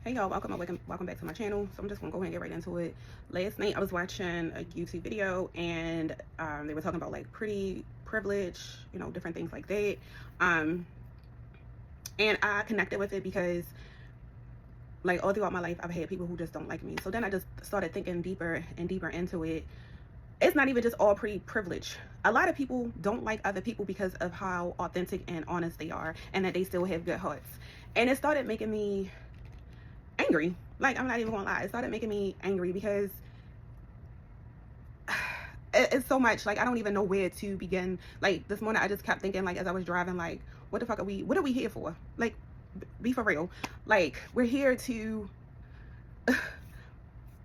Hey y'all, welcome back to my channel. So I'm just gonna go ahead and get right into it. Last night I was watching a YouTube video and they were talking about like pretty privilege, different things like that. And I connected with it because like all throughout my life I've had people who just don't like me. So then I just started thinking deeper and deeper into it. It's not even just all pretty privilege. A lot of people don't like other people because of how authentic and honest they are and that they still have good hearts. And it started making me angry. Like, I'm not even gonna lie, it started making me angry because it's so much. Like, I don't even know where to begin. Like, this morning I just kept thinking, like, as I was driving, like, what are we here for? Like, be for real. Like, we're here to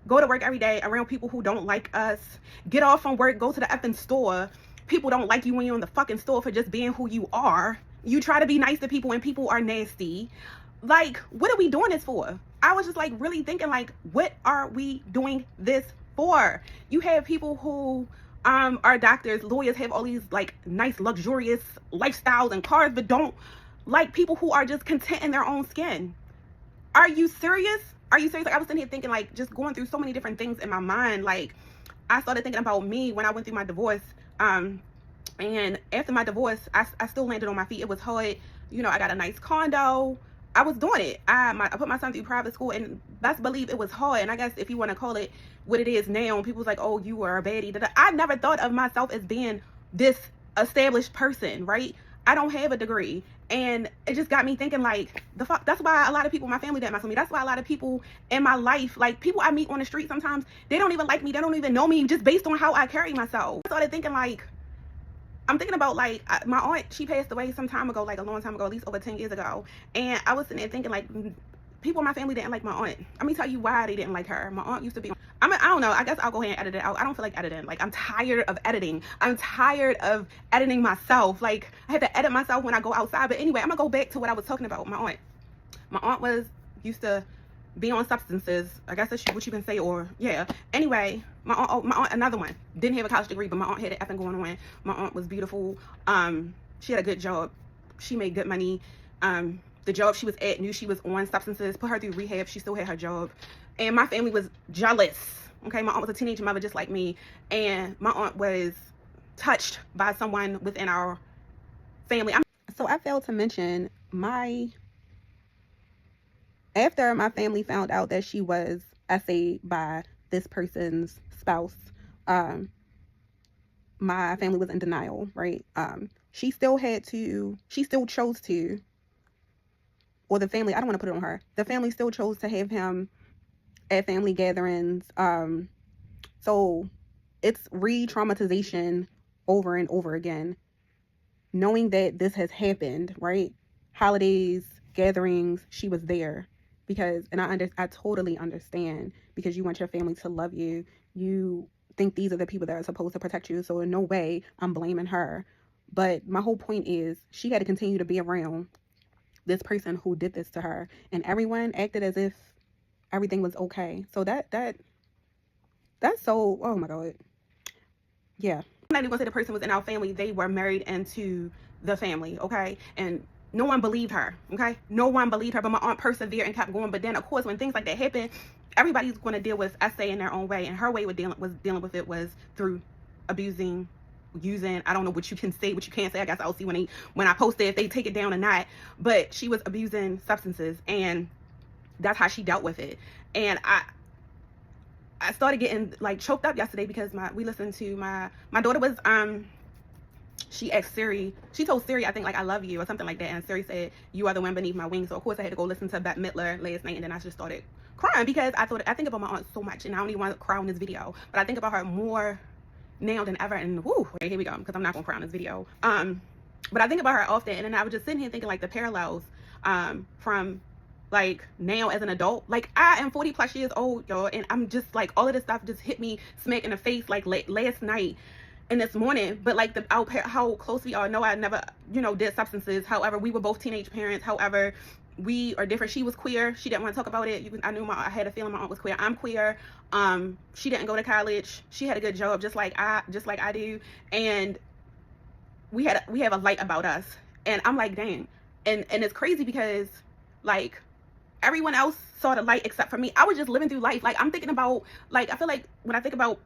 go to work every day around people who don't like us, get off from work, go to the effing store. People don't like you when you're in the fucking store for just being who you are. You try to be nice to people and people are nasty. Like, what are we doing this for? I was just like really thinking, like, what are we doing this for? You have people who are doctors, lawyers, have all these like nice luxurious lifestyles and cars, but don't like people who are just content in their own skin. Are you serious? Are you serious? Like, I was sitting here thinking, like, just going through so many different things in my mind. Like, I started thinking about me when I went through my divorce. And after my divorce, I still landed on my feet. It was hard. I got a nice condo. I was doing it. I put my son through private school, and best believe it was hard. And I guess if you want to call it what it is now, people was like, oh, you were a baddie. I never thought of myself as being this established person, right? I don't have a degree. And it just got me thinking, like, the fuck. That's why a lot of people in my family didn't mess with me. That's why a lot of people in my life, like people I meet on the street sometimes, they don't even like me. They don't even know me just based on how I carry myself. I started thinking, like, I'm thinking about, like, my aunt, she passed away some time ago, like a long time ago, at least over 10 years ago. And I was sitting there thinking, like, people in my family didn't like my aunt. Let me tell you why they didn't like her. My aunt used to be, I don't know. I guess I'll go ahead and edit it out. I don't feel like editing. Like, I'm tired of editing. I'm tired of editing myself. Like, I have to edit myself when I go outside. But anyway, I'm going to go back to what I was talking about. My aunt used to be on substances. I guess that's what you can say, or yeah. Anyway, my aunt, another one, didn't have a college degree, but my aunt had it effing going on. My aunt was beautiful. She had a good job. She made good money. The job she was at knew she was on substances, put her through rehab. She still had her job. And my family was jealous. Okay, my aunt was a teenage mother just like me. And my aunt was touched by someone within our family. So I failed to mention after my family found out that she was essayed by this person's spouse, my family was in denial, right? She still chose to, or the family, I don't want to put it on her. The family still chose to have him at family gatherings. So it's re-traumatization over and over again, knowing that this has happened, right? Holidays, gatherings, she was there. And I totally understand, because you want your family to love you. You think these are the people that are supposed to protect you. So in no way I'm blaming her. But my whole point is she had to continue to be around this person who did this to her. And everyone acted as if everything was okay. So that's so, oh my God. Yeah. I'm not even gonna say the person was in our family. They were married into the family, okay? And no one believed her, okay? No one believed her, but my aunt persevered and kept going. But then, of course, when things like that happen, everybody's going to deal with essay in their own way. And her way with dealing with it was through abusing, using, I don't know what you can say, what you can't say. I guess I'll see when I post it, if they take it down or not. But she was abusing substances, and that's how she dealt with it. And I started getting like choked up yesterday because we listened to my daughter was she asked Siri, she told Siri, I think, like, I love you or something like that. And Siri said, you are the wind beneath my wings. So of course I had to go listen to Bette Midler last night. And then I just started crying because I think about my aunt so much. And I don't even want to cry on this video, but I think about her more now than ever. And whoo, okay, here we go, because I'm not going to cry on this video. But I think about her often. And then I was just sitting here thinking, like, the parallels from like now as an adult. Like, I am 40 plus years old, y'all. And I'm just like, all of this stuff just hit me smack in the face like last night and this morning. But like how close we are. No, I never did substances. However, we were both teenage parents. However, we are different. She was queer. She didn't want to talk about it. I had a feeling my aunt was queer. I'm queer. She didn't go to college. She had a good job, just like I do. And we have a light about us. And I'm like, dang. And it's crazy because, like, everyone else saw the light except for me. I was just living through life. Like, I'm thinking about, like, I feel like when I think about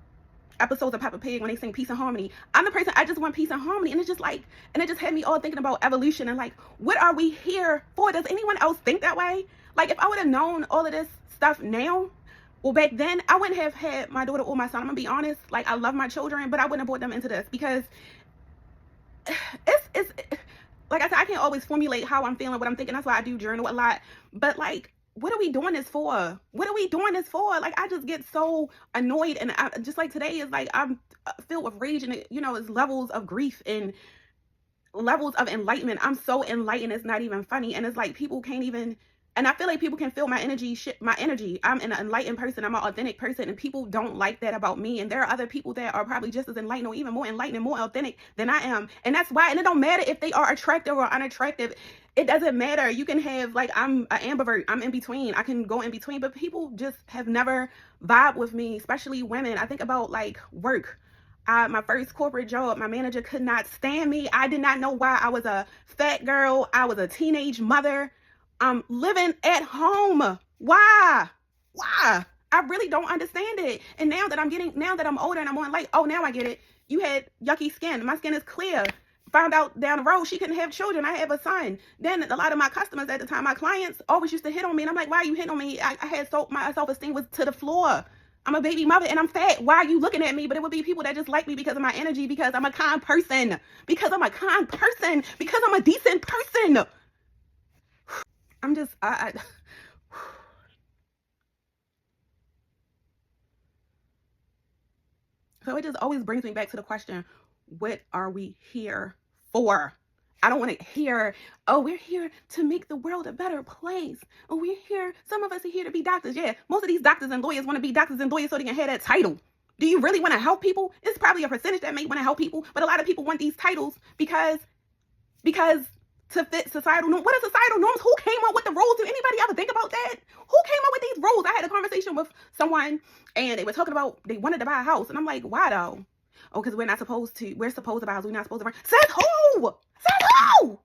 episodes of Peppa Pig when they sing peace and harmony, I'm the person, I just want peace and harmony. And it's just like, and it just had me all thinking about evolution and like, what are we here for? Does anyone else think that way? Like, if I would have known all of this stuff now, well, back then, I wouldn't have had my daughter or my son. I'm gonna be honest. Like, I love my children, but I wouldn't have brought them into this because it's like I said, I can't always formulate how I'm feeling, what I'm thinking. That's why I do journal a lot. But like, what are we doing this for? What are we doing this for? Like, I just get so annoyed, and just like today is like, I'm filled with rage, and it's levels of grief and levels of enlightenment. I'm so enlightened, it's not even funny. And it's like, people can't even, and I feel like people can feel my energy, my energy. I'm an enlightened person, I'm an authentic person, and people don't like that about me. And there are other people that are probably just as enlightened or even more enlightened and more authentic than I am. And that's why, and it don't matter if they are attractive or unattractive. It doesn't matter. You can have, like, I'm an ambivert, I'm in between, I can go in between, but people just have never vibed with me, especially women. I think about like work. My first corporate job, my manager could not stand me. I did not know why. I was a fat girl. I was a teenage mother. I'm living at home. Why? Why? I really don't understand it. And now that I'm older and I'm on like, oh, now I get it. You had yucky skin. My skin is clear. Found out down the road she couldn't have children. I have a son. Then a lot of my customers at the time, my clients, always used to hit on me. And I'm like, why are you hitting on me? I had my self-esteem was to the floor. I'm a baby mother and I'm fat. Why are you looking at me? But it would be people that just like me because of my energy, because I'm a kind person, because I'm a kind person, because I'm a decent person. I'm just, so it just always brings me back to the question, what are we here for? I don't want to hear, oh, we're here to make the world a better place. Oh, we're here, some of us are here to be doctors. Yeah, most of these doctors and lawyers want to be doctors and lawyers so they can have that title. Do you really want to help people? It's probably a percentage that may want to help people, but a lot of people want these titles because to fit societal norms. What are societal norms? Who came up with the rules? Did anybody ever think about that? Who came up with these rules? I had a conversation with someone and they were talking about they wanted to buy a house. And I'm like, why though? Oh, because we're supposed to buy a house. We're not supposed to rent. Says who? Says who? Y'all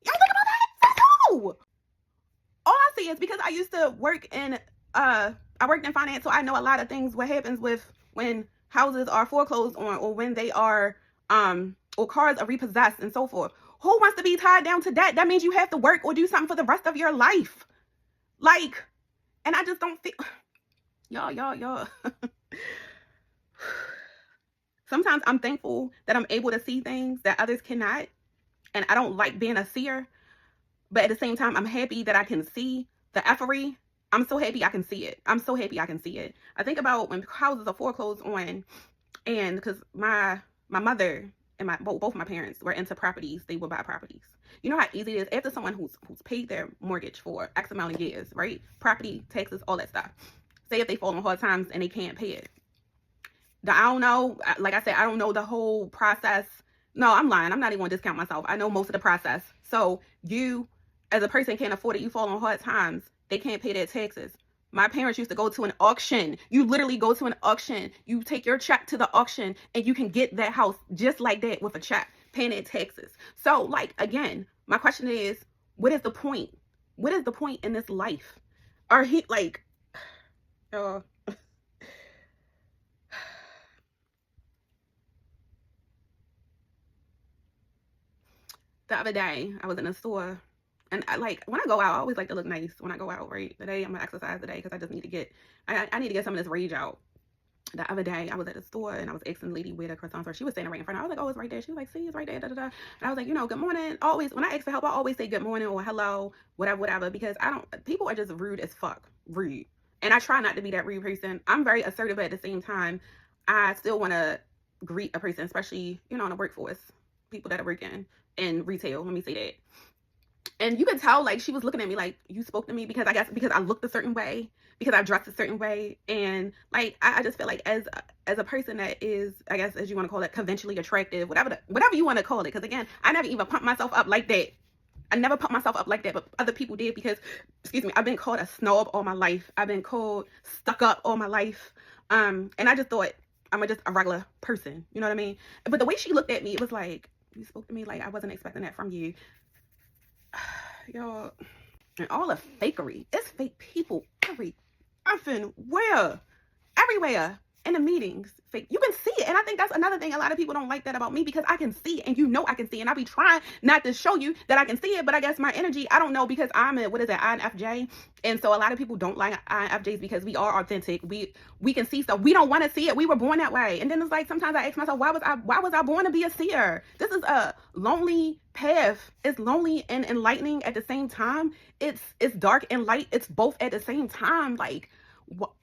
think about that? Says who? All I see is because I used to work in I worked in finance, so I know a lot of things what happens with when houses are foreclosed on or when they are or cars are repossessed and so forth. Who wants to be tied down to that? That means you have to work or do something for the rest of your life. Like, and I just don't feel y'all. Sometimes I'm thankful that I'm able to see things that others cannot. And I don't like being a seer. But at the same time, I'm happy that I can see the effery. I'm so happy I can see it. I'm so happy I can see it. I think about when houses are foreclosed on, and because my mother and both my parents were into properties, they would buy properties. You know how easy it is after someone who's paid their mortgage for X amount of years, right? Property, taxes, all that stuff. Say if they fall on hard times and they can't pay it. I don't know. Like I said, I don't know the whole process. No, I'm lying. I'm not even going to discount myself. I know most of the process. So you, as a person, can't afford it. You fall on hard times. They can't pay their taxes. My parents used to go to an auction. You literally go to an auction. You take your check to the auction and you can get that house just like that with a check, paying their taxes. So, like, again, my question is, what is the point? What is the point in this life? Are he like, the other day, I was in a store, and when I go out, I always like to look nice when I go out, right? Today, I'm gonna exercise today because I just need to get, I need to get some of this rage out. The other day, I was at the store, and I was asking the lady where the croissants were. She was standing right in front. I was like, oh, it's right there. She was like, see, it's right there, da-da-da. And I was like, good morning. Always, when I ask for help, I always say good morning or hello, whatever, because people are just rude as fuck. Rude. And I try not to be that rude person. I'm very assertive, but at the same time, I still want to greet a person, especially, in the workforce, people that are working in retail, let me say that. And you could tell, like, she was looking at me like, you spoke to me because I looked a certain way, because I dressed a certain way. And like, I just feel like as a person that is, I guess, as you want to call it, conventionally attractive, whatever you want to call it. Because again, I never even pumped myself up like that. I never pumped myself up like that, but other people did because, excuse me, I've been called a snob all my life. I've been called stuck up all my life. And I just thought I'm just a regular person. You know what I mean? But the way she looked at me, it was like, you spoke to me like I wasn't expecting that from you. Y'all, And all the fakery. It's fake people every effing where. Everywhere. In the meetings. Fake. You can see it. And I think that's another thing. A lot of people don't like that about me because I can see it. And you know I can see it. And I be trying not to show you that I can see it. But I guess my energy, I don't know, because I'm a, what is it, INFJ. And so a lot of people don't like INFJs because we are authentic. We can see stuff. We don't want to see it. We were born that way. And then it's like sometimes I ask myself, why was I born to be a seer? This is a lonely path. It's lonely and enlightening at the same time. It's dark and light. It's both at the same time. Like,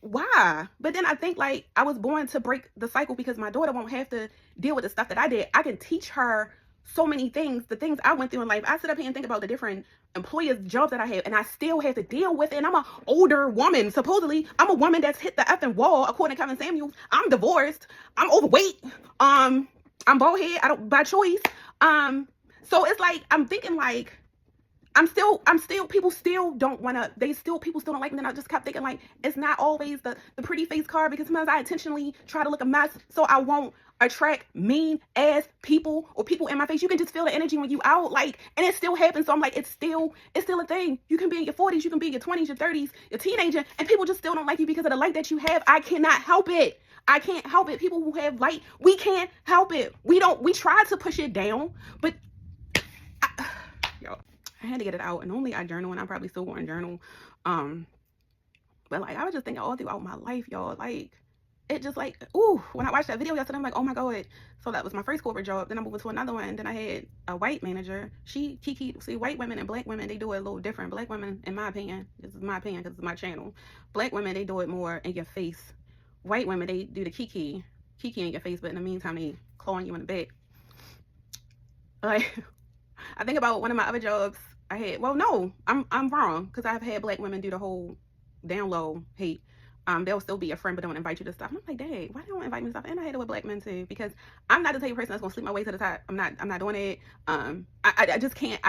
why? But then I think, like, I was born to break the cycle because my daughter won't have to deal with the stuff that I did. I can teach her so many things, the things I went through in life. I sit up here and think about the different employers, jobs that I have, and I still have to deal with it. And I'm an older woman. Supposedly, I'm a woman that's hit the effing wall, according to Kevin Samuels. I'm divorced. I'm overweight. I'm bald head. I don't by choice. So it's like I'm thinking like. I'm still, people still don't want to, people still don't like me. And I just kept thinking, like, it's not always the pretty face card, because sometimes I intentionally try to look a mess so I won't attract mean ass people or people in my face. You can just feel the energy when you out, like, and it still happens. So I'm like, it's still a thing. You can be in your 40s, you can be in your 20s, your 30s, your teenager, and people just still don't like you because of the light that you have. I cannot help it. I can't help it. People who have light, we can't help it. We try to push it down, but I had to get it out, and only I journal, and I'm probably still going to journal. But like, I was just thinking all throughout my life, y'all, like, it just like, ooh, when I watched that video yesterday, I'm like, oh my God. So that was my first corporate job. Then I moved to another one. And then I had a white manager. See, white women and black women, they do it a little different. Black women, in my opinion, this is my opinion because it's my channel. Black women, they do it more in your face. White women, they do the kiki in your face, but in the meantime, they clawing you in the back. Like, I think about one of my other jobs I had. Well, no, I'm wrong, because I've had black women do the whole down low hate. They'll still be a friend, but don't invite you to stuff. And I'm like, dang, why don't invite me to stuff? And I had it with black men too, because I'm not the type of person that's gonna sleep my way to the top. I'm not doing it. I just can't.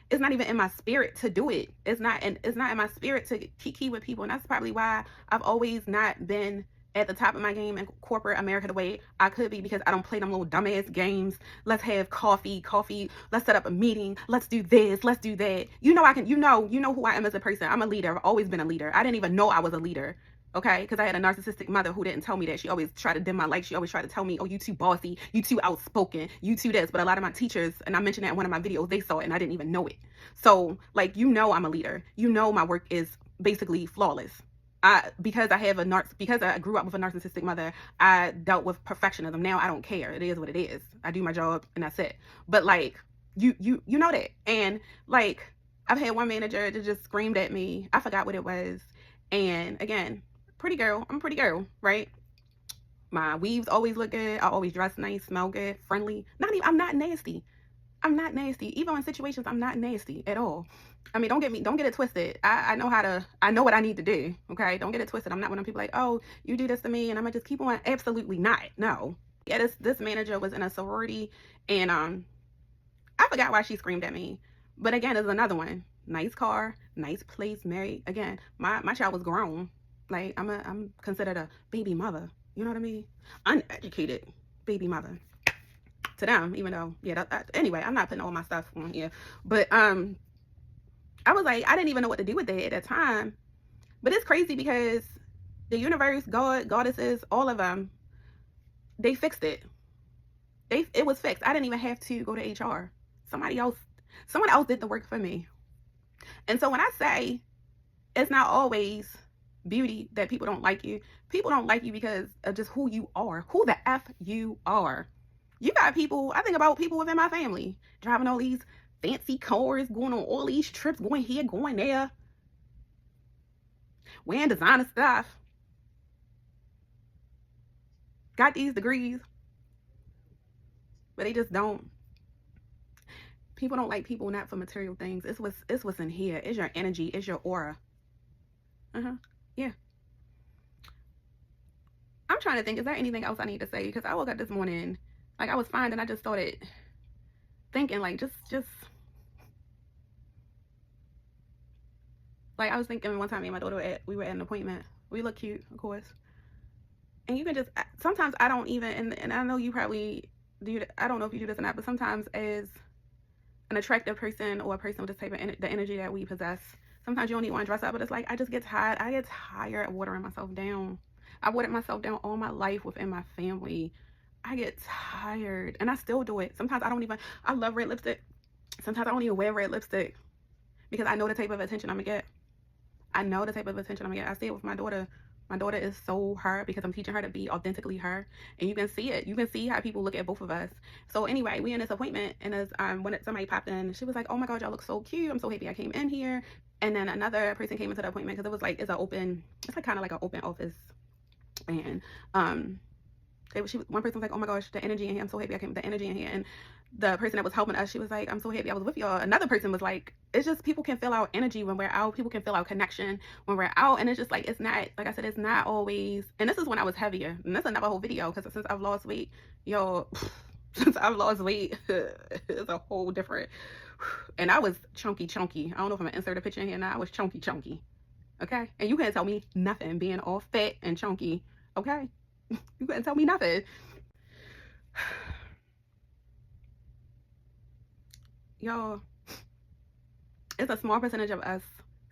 It's not even in my spirit to do it. It's not in my spirit to kiki with people, and that's probably why I've always not been at the top of my game in corporate America the way I could be, because I don't play them little dumbass games. Let's have coffee. Let's set up a meeting. Let's do this. Let's do that. You know I can. You know who I am as a person. I'm a leader. I've always been a leader. I didn't even know I was a leader. Okay, because I had a narcissistic mother who didn't tell me that. She always tried to dim my light. She always tried to tell me, oh, you too bossy, you too outspoken, you too this. But a lot of my teachers, and I mentioned that in one of my videos, they saw it and I didn't even know it. So, like, I'm a leader. My work is basically flawless. Because I grew up with a narcissistic mother, I dealt with perfectionism. Now I don't care. It is what it is. I do my job and that's it. But like, you know that. And like, I've had one manager that just screamed at me. I forgot what it was. And again, pretty girl. I'm a pretty girl, right? My weaves always look good. I always dress nice, smell good, friendly. I'm not nasty. I'm not nasty. Even in situations, I'm not nasty at all. I mean, don't get it twisted. I know what I need to do. Okay. Don't get it twisted. I'm not one of them people like, oh, you do this to me and I'm gonna just keep on. Absolutely not. No. Yeah, this manager was in a sorority, and I forgot why she screamed at me. But again, there's another one. Nice car, nice place, married. Again, my child was grown. Like, I'm considered a baby mother. You know what I mean? Uneducated baby mother to them, even though, yeah, anyway, I'm not putting all my stuff on here. But I was like, I didn't even know what to do with it at that time. But it's crazy because the universe, God, goddesses, all of them, they fixed it. It was fixed. I didn't even have to go to HR. Someone else did the work for me. And so when I say it's not always beauty that people don't like you, people don't like you because of just who you are, who the F you are. You got people, I think about people within my family, driving all these fancy cars, going on all these trips, going here, going there, wearing designer stuff, got these degrees, but they just don't. People don't like people not for material things. It's what's in here. It's your energy. It's your aura. Yeah. I'm trying to think, is there anything else I need to say? Because I woke up this morning, like, I was fine, and I just started thinking, like, just like, I was thinking one time me and my daughter we were at an appointment. We look cute, of course. And you can just, sometimes I don't even, and I know you probably do, I don't know if you do this or not, but sometimes as an attractive person or a person with this type of the energy that we possess, Sometimes you don't even want to dress up, but it's like, I just get tired. I get tired of watering myself down. I watered myself down all my life within my family. I get tired, and I still do it. Sometimes I don't even, I love red lipstick. Sometimes I don't even wear red lipstick because I know the type of attention I'm gonna get. I know the type of attention I'm gonna get. I see it with my daughter. My daughter is so her because I'm teaching her to be authentically her, and you can see it. You can see how people look at both of us. So anyway, we in this appointment, and as when somebody popped in, she was like, "Oh my God, y'all look so cute. I'm so happy I came in here." And then another person came into the appointment because it was like it's like kind of like an open office, and one person was like, "Oh my gosh, the energy in here. I'm so happy I came with the energy in here." And the person that was helping us, she was like, "I'm so happy I was with y'all." Another person was like, "It's just people can feel our energy when we're out. People can feel our connection when we're out." And it's just like, it's not, like I said, it's not always. And this is when I was heavier. And this is another whole video because since I've lost weight, yo, since I've lost weight, it's a whole different. And I was chunky. I don't know if I'm gonna insert a picture in here now. I was chunky. Okay. And you can't tell me nothing being all fat and chunky. Okay. You couldn't tell me nothing. Y'all, it's a small percentage of us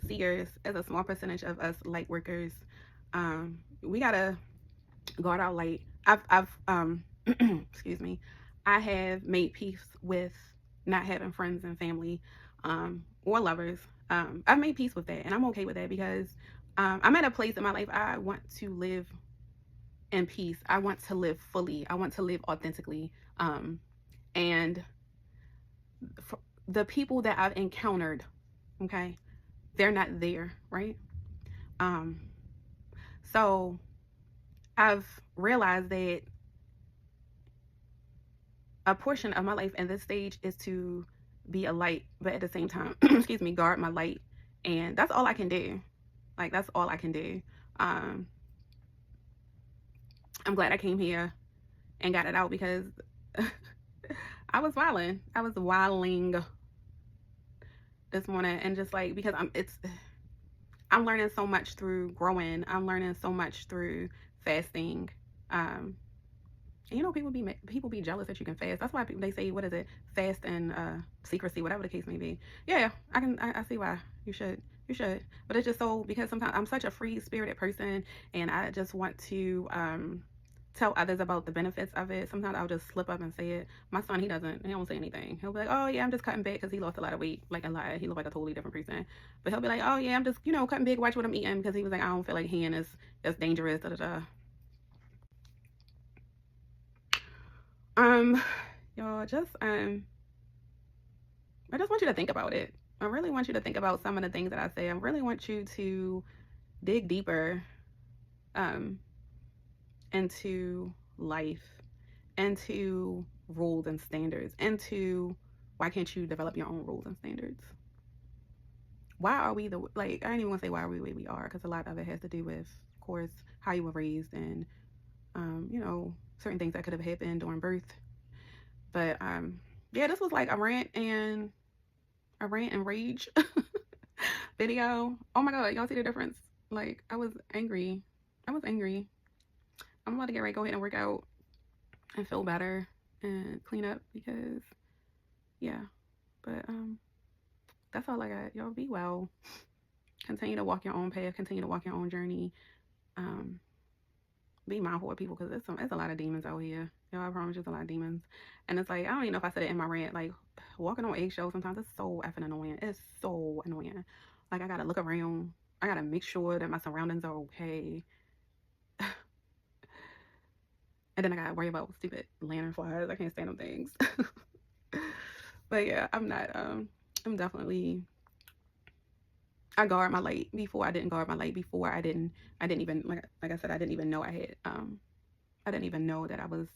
seers. It's a small percentage of us light workers. We gotta guard our light. I've excuse me. I have made peace with not having friends and family, or lovers. I've made peace with that, and I'm okay with that because I'm at a place in my life I want to live in peace. I want to live fully. I want to live authentically. And the people that I've encountered, okay, they're not there, right? So I've realized that a portion of my life in this stage is to be a light, but at the same time, excuse me, guard my light. And that's all I can do. Like, that's all I can do. I'm glad I came here and got it out because I was wilding. This morning, and just like, because I'm learning so much through growing. I'm learning so much through fasting. And you know, people be jealous that you can fast. That's why they say, what is it, fast and secrecy, whatever the case may be. Yeah, I see why you should. But it's just so, because sometimes I'm such a free spirited person, and I just want to tell others about the benefits of it. Sometimes I'll just slip up and say it. My son, he don't say anything. He'll be like, "Oh yeah, I'm just cutting back," because he lost a lot of weight. Like, a lot. He looked like a totally different person. But he'll be like, "Oh yeah, I'm just, cutting back, watch what I'm eating," because he was like, "I don't feel like hearing is that's dangerous, da da da." Y'all, just I just want you to think about it. I really want you to think about some of the things that I say. I really want you to dig deeper into life, into rules and standards, into why can't you develop your own rules and standards? Why are we I don't even want to say why are we the way we are, because a lot of it has to do with, of course, how you were raised and certain things that could have happened during birth. But yeah, this was like a rant and rage video. Oh my God, y'all see the difference? Like, I was angry. I'm about to get ready, go ahead and work out and feel better and clean up because, yeah. But that's all I got. Y'all be well. Continue to walk your own path. Continue to walk your own journey. Be mindful of people, because it's a lot of demons out here. Y'all, I promise you, it's a lot of demons. And it's like, I don't even know if I said it in my rant. Like, walking on eggshells sometimes, it's so effing annoying. It's so annoying. Like, I gotta look around. I gotta make sure that my surroundings are okay. And then I gotta worry about stupid lantern flies. I can't stand them things. But yeah, I'm definitely, I guard my light. Before, I didn't guard my light. Before, I didn't even, like I said, I didn't even know I had, I didn't even know that I was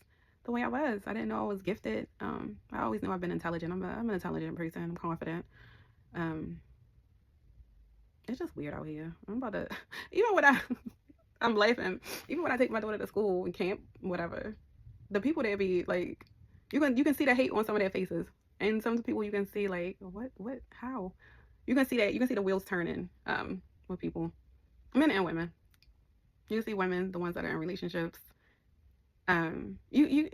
the way I was. I didn't know I was gifted. I always knew I've been intelligent. I'm an intelligent person. I'm confident. It's just weird out here. I'm about to, even when I'm laughing, even when I take my daughter to school and camp, whatever, the people that be like, you can see the hate on some of their faces. And some people you can see like, what, how? You can see the wheels turning with people, men and women. You can see women, the ones that are in relationships. You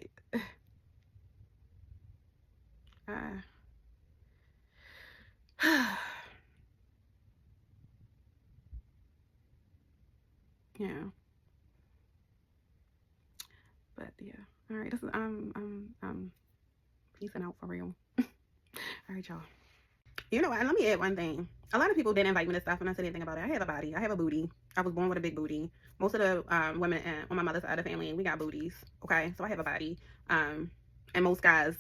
Yeah. But yeah. All right. This is peacing out for real. All right, y'all. You know what? Let me add one thing. A lot of people didn't invite me to stuff, and I said anything about it. I have a body. I have a booty. I was born with a big booty. Most of the women on my mother's side of the family, we got booties. Okay, so I have a body. And most guys,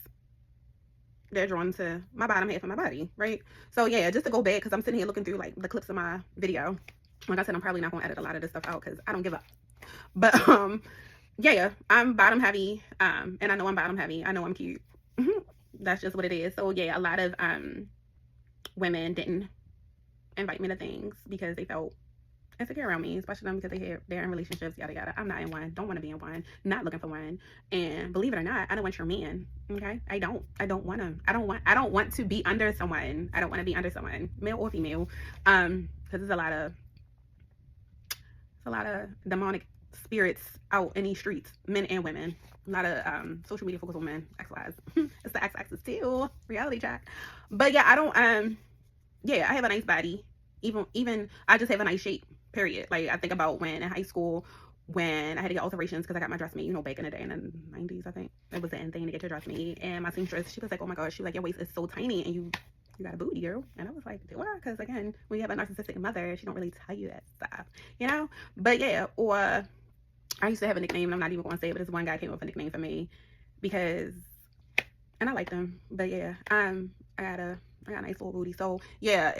they're drawn to my bottom half of my body, right? So yeah, just to go back, because I'm sitting here looking through like the clips of my video. Like I said, I'm probably not gonna edit a lot of this stuff out because I don't give up. But yeah, I'm bottom heavy. And I know I'm bottom heavy. I know I'm cute. That's just what it is. So yeah, a lot of women didn't invite me to things because they felt insecure around me, especially them because they're in relationships, yada yada. I'm not in one, don't want to be in one, not looking for one. And believe it or not, I don't want your man. Okay, I don't want to be under someone. I don't want to be under someone, male or female, because there's a lot of demonic spirits out in these streets, men and women. A lot of social media focus on men, X-wise. It's the X-axis too, reality check. But yeah, I don't yeah, I have a nice body. Even I just have a nice shape, period. Like I think about when in high school when I had to get alterations because I got my dress made, you know, back in the day in the 90s, I think. It was the end thing to get your dress made. And my seamstress, she was like, oh my gosh, she was like, your waist is so tiny and you got a booty, girl. And I was like, do I? Because again, when you have a narcissistic mother, she don't really tell you that stuff, you know? But yeah, or I used to have a nickname, and I'm not even going to say it, but this one guy came up with a nickname for me because, and I liked him. But yeah, I got a nice little booty. So yeah,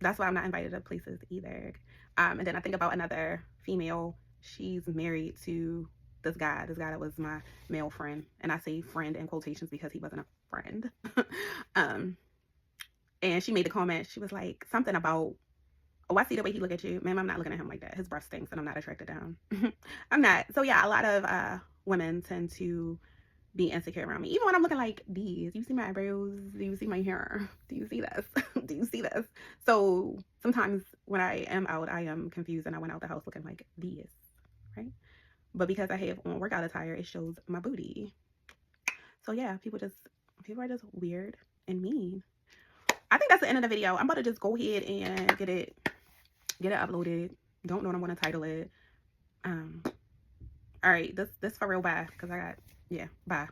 that's why I'm not invited to places either. And then I think about another female. She's married to this guy that was my male friend, and I say friend in quotations because he wasn't a friend. And she made the comment. She was like something about, oh, I see the way he look at you. Ma'am, I'm not looking at him like that. His breath stinks and I'm not attracted to him. I'm not. So yeah, a lot of women tend to be insecure around me. Even when I'm looking like these. Do you see my eyebrows? Do you see my hair? Do you see this? Do you see this? So sometimes when I am out, I am confused and I went out the house looking like this, right? But because I have on workout attire, it shows my booty. So yeah, people are just weird and mean. I think that's the end of the video. I'm about to just go ahead and get it uploaded. Don't know what I'm gonna title it. All right, this for real. Bye, because I got, yeah, bye.